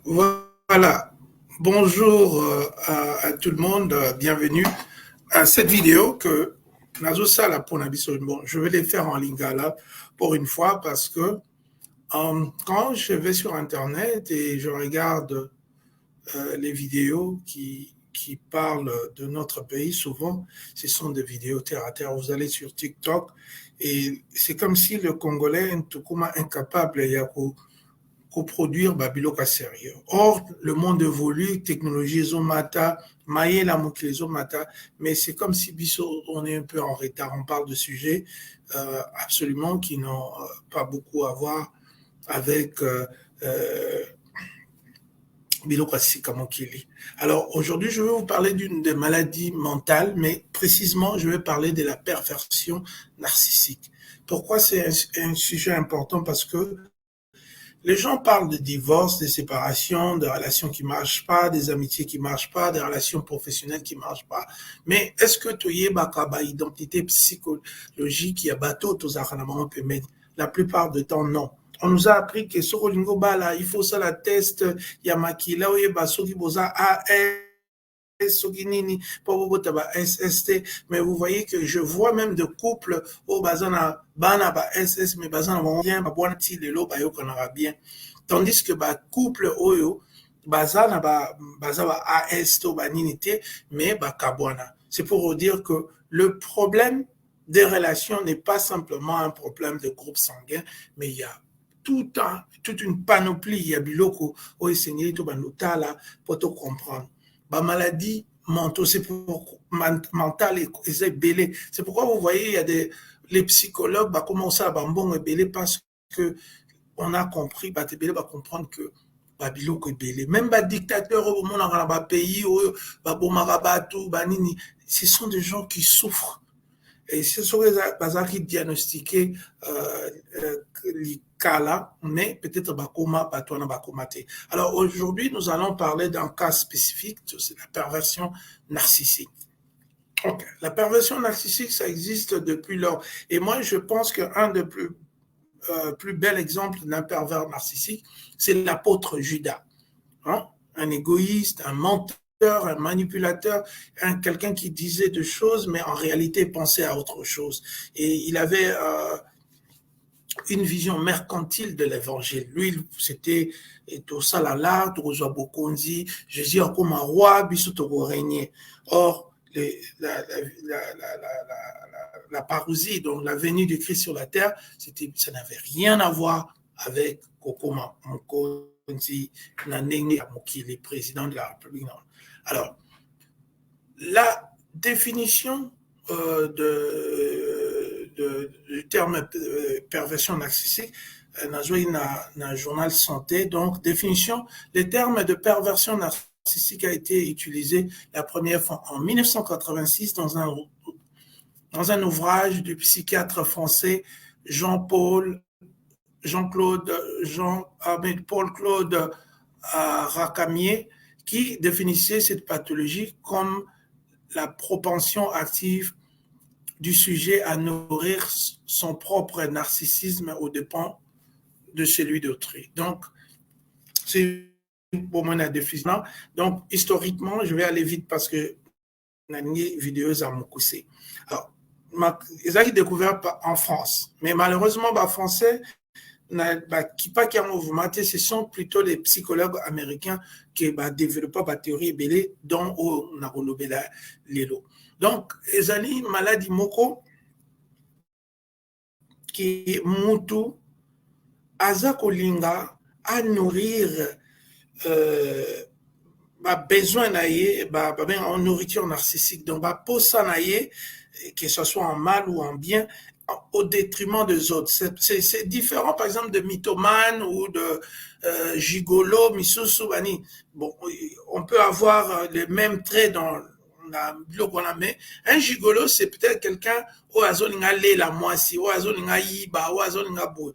Voilà. Bonjour à tout le monde. Bienvenue à cette vidéo que Nazosala pour Nabiso. Bon, je vais les faire en lingala pour une fois parce que quand je vais sur Internet et je regarde les vidéos qui parlent de notre pays, souvent, ce sont des vidéos terre à terre. Vous allez sur TikTok et c'est comme si le Congolais est tout incapable coproduire Babiloka sérieux. Or, le monde évolue, technologie zomata, maïe la mokile zomata, mais c'est comme si Bissot, on est un peu en retard. On parle de sujets absolument qui n'ont pas beaucoup à voir avec Biloka Sikamokili. Alors, aujourd'hui, je vais vous parler d'une des maladies mentales, mais précisément, je vais parler de la perversion narcissique. Pourquoi c'est un sujet important? Parce que les gens parlent de divorce, de séparation, de relations qui marchent pas, des amitiés qui marchent pas, des relations professionnelles qui marchent pas. Mais est-ce que tu y bakaba identité psychologique qui a bateau tous la plupart du temps non. On nous a appris que Sorolingo Bala, il faut ça la test, Yamakila, Oyeba, Soki Boza, Soginini, Pobotaba, SST, mais vous voyez que je vois même de couples au bazana bana ba SS mais bazana bien ba bon ti lelo ba yo konara bien, tandis que ba couple oyo bazana ba bazaba AS to ba ninité mais ba kabwana. C'est pour vous dire que le problème des relations n'est pas simplement un problème de groupe sanguin, mais il y a toute une panoplie, il y a biloko o esengeli to banotala pour te comprendre. Bah, maladie mentale, c'est belé. C'est pourquoi vous voyez, il y a les psychologues, bah, commencer à bambon et belé parce que on a compris, bah, belé va comprendre que bah, biloko belé. Même bah, dictateurs au monde, dans le pays, bah, bomarabatou, bah, nini, ce sont des gens qui souffrent. Et ce sont les bazar qui diagnostiquent les cas là, mais peut-être bakoma, batouana bakomate. Alors aujourd'hui, nous allons parler d'un cas spécifique, c'est la perversion narcissique. Okay. La perversion narcissique, ça existe depuis lors. Et moi, je pense qu'un des plus bels exemples d'un pervers narcissique, c'est l'apôtre Judas. Hein? Un égoïste, un menteur, un manipulateur, quelqu'un qui disait des choses, mais en réalité pensait à autre chose. Et il avait une vision mercantile de l'évangile. Lui, c'était tout ça là, tout ça bokonzi, Jésus comme un roi, biso to régner. Or, la parousie, donc la venue du Christ sur la terre, ça n'avait rien à voir avec Kokoma Mokonzi, Nanenge Mokili, président de la République. Alors, la définition du terme perversion narcissique dans un journal santé. Donc, définition, le terme de perversion narcissique a été utilisé la première fois en 1986 dans un ouvrage du psychiatre français Jean-Claude Paul-Claude Racamier, qui définissait cette pathologie comme la propension active du sujet à nourrir son propre narcissisme aux dépens de celui d'autrui. Donc, c'est pour moi la définition. Donc, historiquement, je vais aller vite parce que Nani vidéo à mon coussé. Alors, ils ont découvert en France, mais malheureusement, les Français qui pas qui ont mouvementé, ce sont plutôt les psychologues américains qui développent la théorie belée dont on a relevé l'élo. Donc, les amis maladie moko qui mutu aza kolinga à nourrir besoin naie en nourriture narcissique, donc posa naie, que ce soit en mal ou en bien, au détriment des autres. C'est différent, par exemple, de mythomane ou de gigolo, misusu, bani. Bon, on peut avoir les mêmes traits dans mais un gigolo, c'est peut-être quelqu'un au azoninga la moisi, au azoninga yiba, au azoninga bo.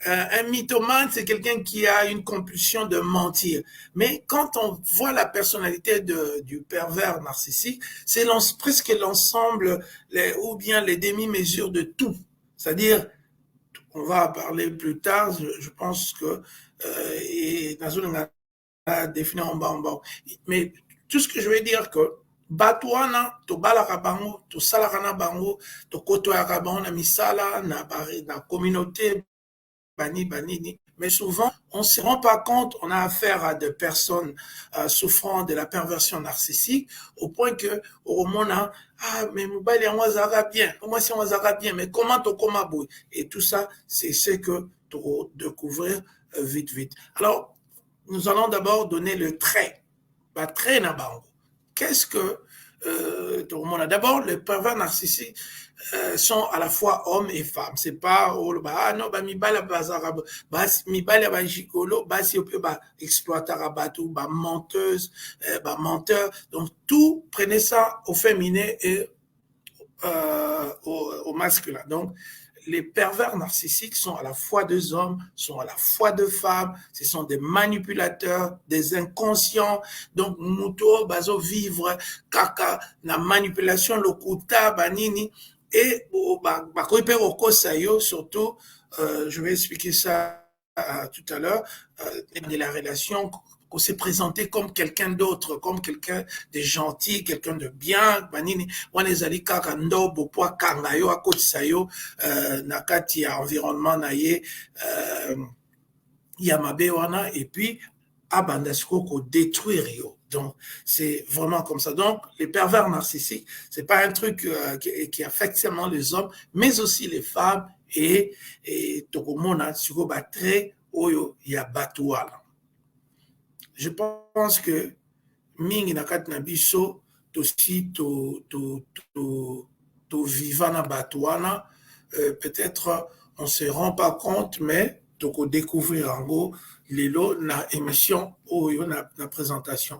Un mythomane, c'est quelqu'un qui a une compulsion de mentir. Mais quand on voit la personnalité du pervers narcissique, c'est presque l'ensemble ou bien les demi-mesures de tout. C'est-à-dire, on va en parler plus tard. Je pense que et définir en bas. Mais tout ce que je veux dire que Batouana, to balaka bango, to salakana bango, to kotoyaka bango na misala, na communauté, banini. Mais souvent, on ne se rend pas compte, on a affaire à des personnes souffrant de la perversion narcissique, au point que, au moment ah, mais mobile, on va bien, moi si on va bien, mais comment to komabou? Et tout ça, c'est ce que tu découvrir vite. Alors, nous allons d'abord donner le trait. Bah, trait na bango. Qu'est-ce que d'abord, les pervers narcissiques sont à la fois hommes et femmes. C'est pas oh bah ah non bah mibala bazara bah mibala bah gigolo bah si on peut bah exploiter bateau bah menteuse bah menteur. Donc tout prenez ça au féminin et au masculin. Donc les pervers narcissiques sont à la fois des hommes, sont à la fois des femmes, ce sont des manipulateurs, des inconscients. Donc, muto, bazo vivre, kaka, na manipulation, lokuta, banini. Et, surtout, je vais expliquer ça tout à l'heure, de la relation qu'on s'est présenté comme quelqu'un d'autre, comme quelqu'un de gentil, quelqu'un de bien, banini, wanezali kaka ndobo po kanga yo akotisa yo na kati ya environnement na ye ya mabe wana et puis abanda siko ko détruire yo. Donc, c'est vraiment comme ça. Donc, les pervers narcissiques, c'est pas un truc qui affecte seulement les hommes, mais aussi les femmes et tokomona siko batre oyo ya batuala. Je pense que mingi na kati na biso tosi to vivant na batuana peut-être on se rend pas compte mais toko découvrir en gros lelo na émission oyo na présentation.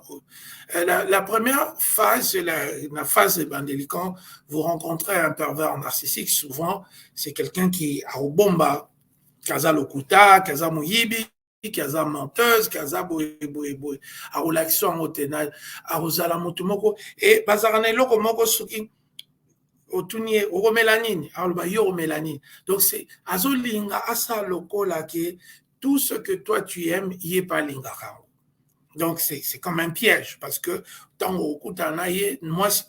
La première phase, la phase évangélique, vous rencontrez un pervers narcissique, souvent c'est quelqu'un qui a au bomba, kaza lokuta, kaza muyibi, kaza menteuse, kaza boye, arolakisi yango te na arozala motu moko e bazalaka na eloko moko soki otuni ye okomela nini aloba yo omela nini. Donc c'est azolinga asala lokola ke tout ce que toi tu aimes ye balingaka yango. Donc c'est comme un piège parce que ntango okutana ye moi si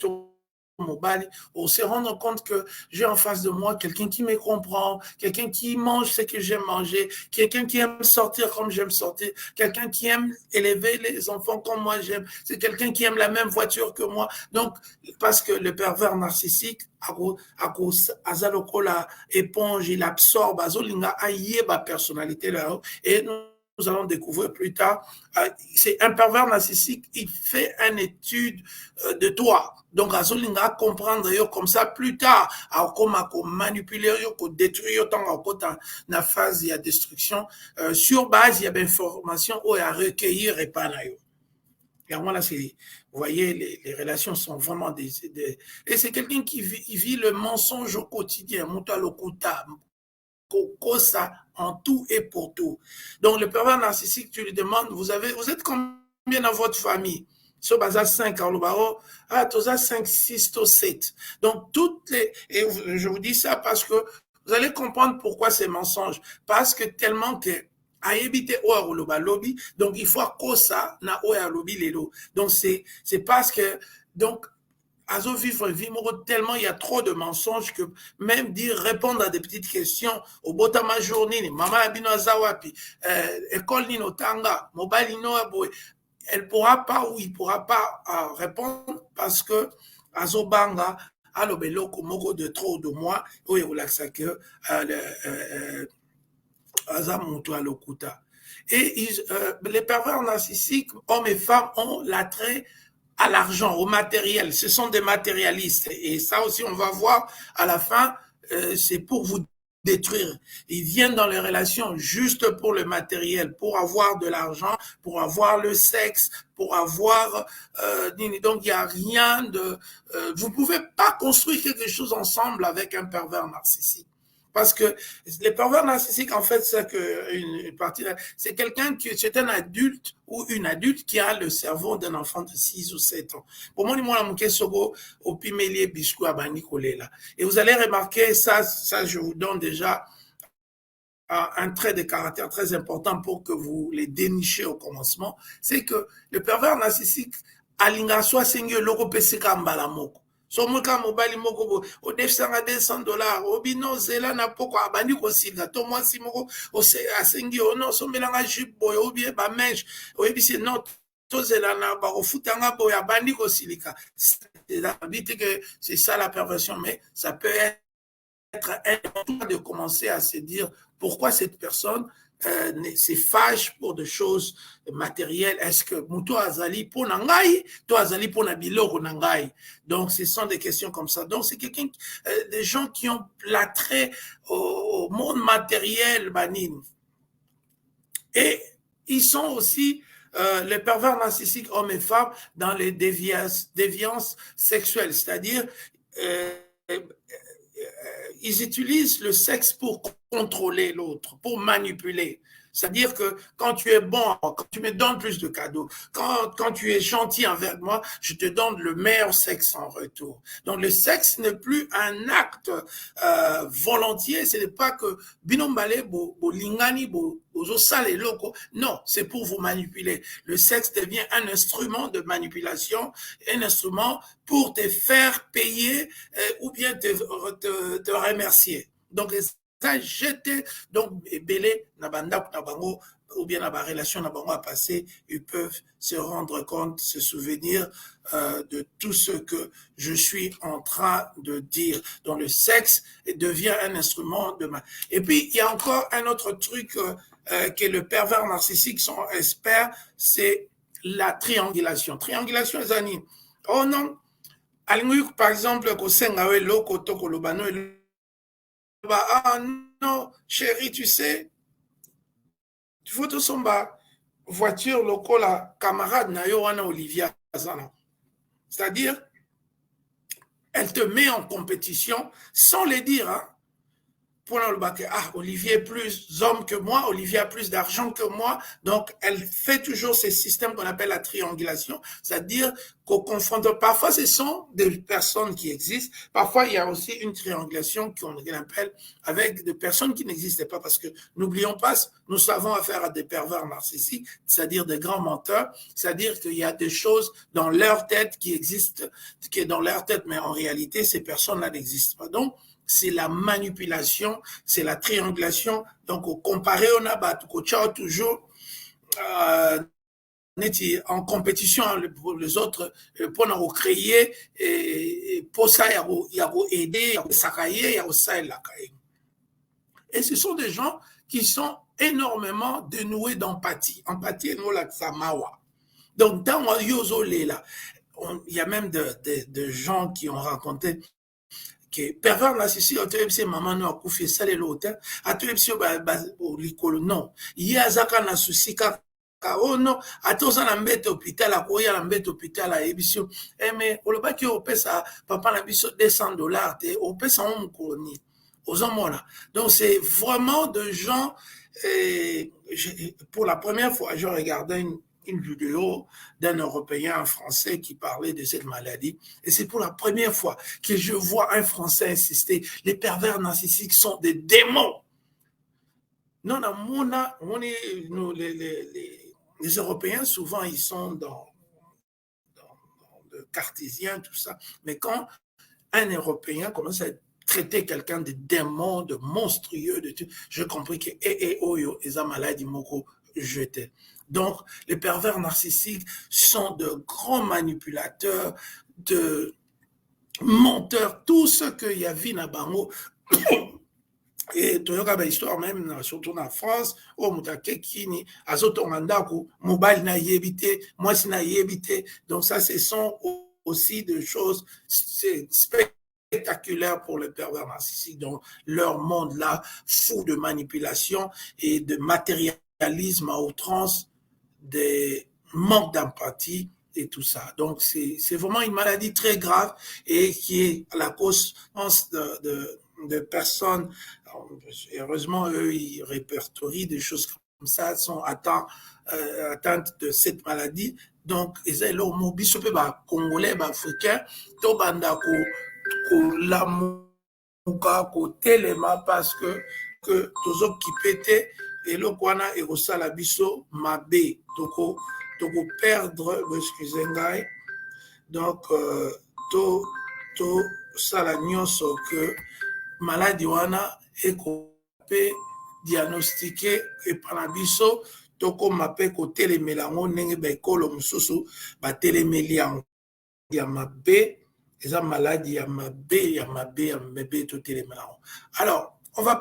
mobile, on se rendre compte que j'ai en face de moi quelqu'un qui me comprend, quelqu'un qui mange ce que j'aime manger, quelqu'un qui aime sortir comme j'aime sortir, quelqu'un qui aime élever les enfants comme moi j'aime, c'est quelqu'un qui aime la même voiture que moi. Donc, parce que le pervers narcissique, à cause azalokola éponge, il absorbe, azolinga aïe ma personnalité là, et nous allons découvrir plus tard, c'est un pervers narcissique, il fait une étude de toi. Donc, azolinga comprendre yo comme ça plus tard, comment manipuler yo, détruire yo tant dans la phase de destruction, sur base il y a d'informations ou à recueillir et pas là yo. Et moi là, vous voyez, les relations sont vraiment et c'est quelqu'un qui vit le mensonge au quotidien, muta lokuta, ça en tout et pour tout. Donc, le pervers narcissique, tu lui demandes, vous êtes combien dans votre famille? So, baza 5, tu as 5, 6, 7. Donc, et je vous dis ça parce que vous allez comprendre pourquoi ces mensonges. Parce que tellement que, a évité lobby, donc il faut ça na lobby lelo. Donc, c'est parce que, donc, Azo vivre tellement il y a trop de mensonges que même dire répondre à des petites questions au botama journée maman abino azawapi école nino tanga mobile nino aboy elle pourra pas ou il pourra pas répondre parce que azo banga alo beloko moko de trop de moi ou relaxa que azamuto alokuta et les pervers narcissiques hommes et femmes ont l'attrait à l'argent, au matériel. Ce sont des matérialistes. Et ça aussi, on va voir à la fin, c'est pour vous détruire. Ils viennent dans les relations juste pour le matériel, pour avoir de l'argent, pour avoir le sexe, pour avoir... donc, il n'y a rien de... vous ne pouvez pas construire quelque chose ensemble avec un pervers narcissique. Parce que les pervers narcissiques, en fait, c'est une partie, c'est quelqu'un qui c'est un adulte ou une adulte qui a le cerveau d'un enfant de 6 ou 7 ans. Pour moi, au pimélier biscuit à Banikolela. Et vous allez remarquer ça, je vous donne déjà un trait de caractère très important pour que vous les dénichez au commencement, c'est que le pervers narcissique alinga soit singue loko pesika mbala moko. So moka mobali moko bo o defsanga $200 obino zela na poko abandi ko singa to mwasi moko o se asengi ono so melanga jupe boy obie ba mèche oyebisi non to zela na ba ofutanga boy abandi ko silika. C'est ça la perversion, mais ça peut être important de commencer à se dire pourquoi cette personne se fâche pour des choses matérielles. Est-ce que Mouto Azali pour Nangai, toi Azali pour Nabilo Nangai? Donc, ce sont des questions comme ça. Donc, c'est quelqu'un, des gens qui ont l'attrait au monde matériel, Banin. Et ils sont aussi les pervers narcissiques, hommes et femmes, dans les déviances sexuelles. C'est-à-dire, ils utilisent le sexe pour contrôler l'autre, pour manipuler. C'est-à-dire que quand tu es bon, quand tu me donnes plus de cadeaux, quand tu es gentil envers moi, je te donne le meilleur sexe en retour. Donc le sexe n'est plus un acte volontiers, ce n'est pas que binombale bo lingani bo sale loko. Non, c'est pour vous manipuler. Le sexe devient un instrument de manipulation, un instrument pour te faire payer ou bien te remercier. Donc jeter donc belé na banda na bango ou bien na ba relation na bango à passer, ils peuvent se rendre compte, se souvenir de tout ce que je suis en train de dire. Donc le sexe devient un instrument de et puis il y a encore un autre truc que le pervers narcissique sont experts, c'est la triangulation. Triangulation zani. Oh non, alingu par exemple ko senga we loko to ko lobano ah non, chérie, tu sais, tu faut tout son voiture lokola camarade na yo wana Olivia Zana. C'est-à-dire, elle te met en compétition sans le dire, hein. Pour le bac, ah, Olivier est plus homme que moi, Olivier a plus d'argent que moi, donc elle fait toujours ce système qu'on appelle la triangulation, c'est-à-dire qu'on confronte, parfois ce sont des personnes qui existent, parfois il y a aussi une triangulation qu'on appelle avec des personnes qui n'existaient pas, parce que n'oublions pas, nous savons affaire à des pervers narcissiques, c'est-à-dire des grands menteurs, c'est-à-dire qu'il y a des choses dans leur tête qui existent, qui est dans leur tête, mais en réalité, ces personnes-là n'existent pas. Donc, c'est la manipulation, c'est la triangulation. Donc, comparé au nabat, toujours en compétition pour les autres, pour nous créer, et pour ça, il y a aider, il y a ça et la. Et ce sont des gens qui sont énormément dénoués d'empathie. Empathie, nous, la samawa. Donc, dans Yozo Lela, il y a même de gens qui ont raconté que pervers narcissique atoyebisi mama no akufi esali lota atoyebisi likolo non ye azaka na susi kaka oh non atoza na mbete hôpital akoya na mbete hôpital ayebisi mais olobaki opesa papa na biso $200 te opesa mo mokolo nini ozomona. Donc c'est vraiment de gens pour la première fois je regardais une vidéo d'un Européen, un Français qui parlait de cette maladie. Et c'est pour la première fois que je vois un Français insister, les pervers narcissiques sont des démons. Non, les Européens, souvent, ils sont dans le cartésien, tout ça. Mais quand un Européen commence à traiter quelqu'un de démon, de monstrueux, de tout, je compris que oyo, esa maladie moko jeté. Donc, les pervers narcissiques sont de grands manipulateurs, de menteurs, tout ce qu'il y a vu dans Bango. Et toyoka ba histoire même surtout en France o mutake kini azotonga ndako mobile na yebité mwasi na yebité. Donc ça ce sont aussi des choses spectaculaires pour les pervers narcissiques. Donc leur monde là fou de manipulation et de matérialisme à outrance, des manques d'empathie et tout ça. Donc, c'est vraiment une maladie très grave et qui est à la cause de personnes. Heureusement, eux, ils répertorient des choses comme ça, sont atteintes de cette maladie. Donc, ils ont leur mobile, ce peut pas congolais, africain, to banda ko la muka ko telema parce que que tozo kipete et le kwana et osala biso mabe toko perdre, excusez-moi. Donc to sala nyonso que maladie wana ekope diagnostiqué et par biso toko mape ko telemelango ndenge ba ekolo mususu ba telemeli ya mabe eza maladie ya mabe to telemelango. Alors on va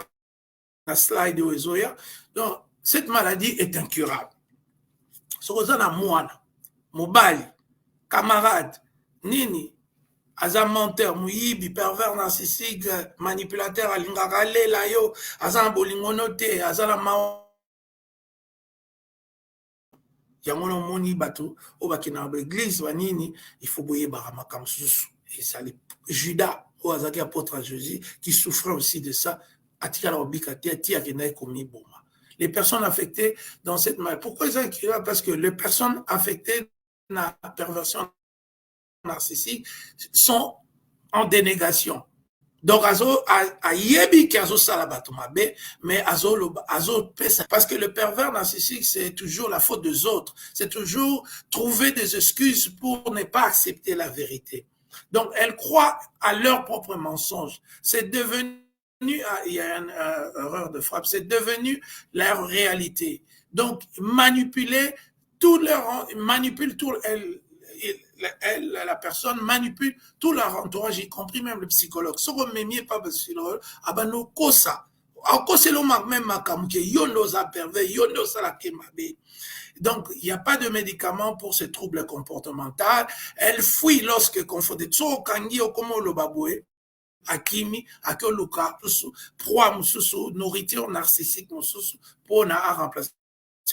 la slide au Ezoya. Donc cette maladie est incurable. Ce que na mwana mobali camarade nini aza menteur muyibi pervers narcissique manipulateur alingaka lela yo aza na bolingono te aza na ma yango na moni bato o bakina na église banini il faut boyeba makambo susu et ça les Judas o azaki apôtre à Jésus qui souffrait aussi de ça atika la obika te atia kena komi boma. Les personnes affectées dans cette maladie, pourquoi ils ont parce que les personnes affectées dans la perversion narcissique sont en dénégation. Donc, ayebi ki azo salabato mabe, mais azo pesa. Parce que le pervers narcissique, c'est toujours la faute des autres. C'est toujours trouver des excuses pour ne pas accepter la vérité. Donc, elles croient à leur propre mensonge. C'est devenu, il y a une erreur de frappe, c'est devenu leur réalité. Donc, manipule tout, la personne manipule tout leur entourage, y compris même le psychologue. Ce qu'on ne met pas le psychologue, abano kosa. Donc, il n'y a pas de médicament pour ce trouble comportemental. Elle fuit lorsque confondée. Akimi, akoluka, proie mususu, nourriture narcissique mususu, pour na remplacer.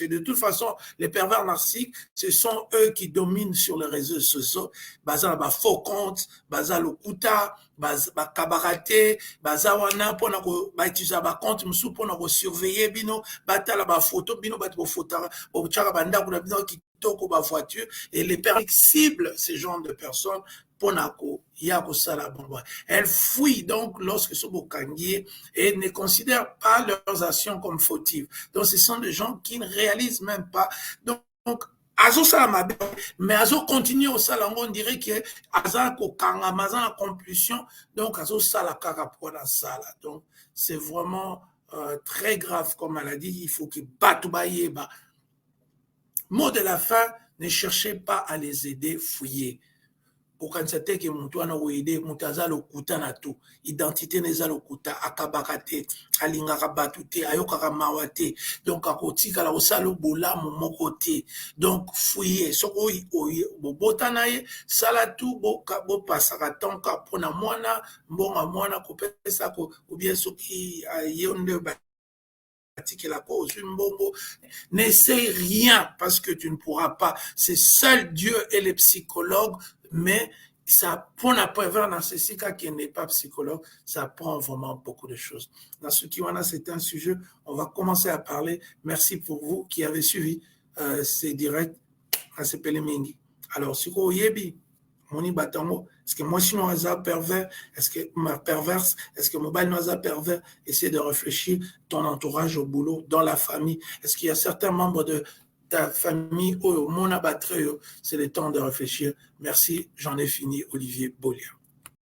De toute façon, les pervers narcissiques, ce sont eux qui dominent sur les réseaux sociaux. Baza ba faux compte, baza lokuta, baza kabarate, baza wana pona ko ba utiliser ba compte musu pona ko surveiller bino, batala ba photo bino bat bo photo, bo tchaka banda ko bino ki toko ba voiture et les pervers ciblent ce genre de personnes. Elles fuient donc lorsque sont bokangier et ne considèrent pas leurs actions comme fautives. Donc ce sont des gens qui ne réalisent même pas. Donc azo salamabe, mais azo continue au salango, on dirait que azo kokanga, mazan la compulsion, donc azo salakaka pour la sala. Donc c'est vraiment très grave comme maladie. Il faut que batoubaye ba. Mot de la fin, ne cherchez pas à les aider, fouiller. Pour quand c'était que mon toit n'a pas aidé, mon taza le kuta na tout, identité n'est pas le kuta, akabakate, alingarabatute, ayokaramawate, donc à côté, à la osalo bola, mon côté, donc fouiller, soko botanaye, salatu, bo passara tonka, pona moana, bon à moana, kopesa, ou bien ce qui a yonde, la cause, n'essaye rien parce que tu ne pourras pas. C'est seul Dieu et les psychologues, mais ça, pour un pervers narcissique qui n'est pas psychologue, ça prend vraiment beaucoup de choses. Dans ce qui en a, c'est un sujet, on va commencer à parler. Merci pour vous qui avez suivi ces directs à CPL Mingi. Alors, si vous avez Moni Batango, est-ce que moi, sinon, je suis pervers? Est-ce que ma perverse? Est-ce que mon bail n'est pas pervers? Essaie de réfléchir ton entourage au boulot, dans la famille. Est-ce qu'il y a certains membres de ta famille, oh, mon abattre, c'est le temps de réfléchir. Merci, j'en ai fini, Olivier Bolia.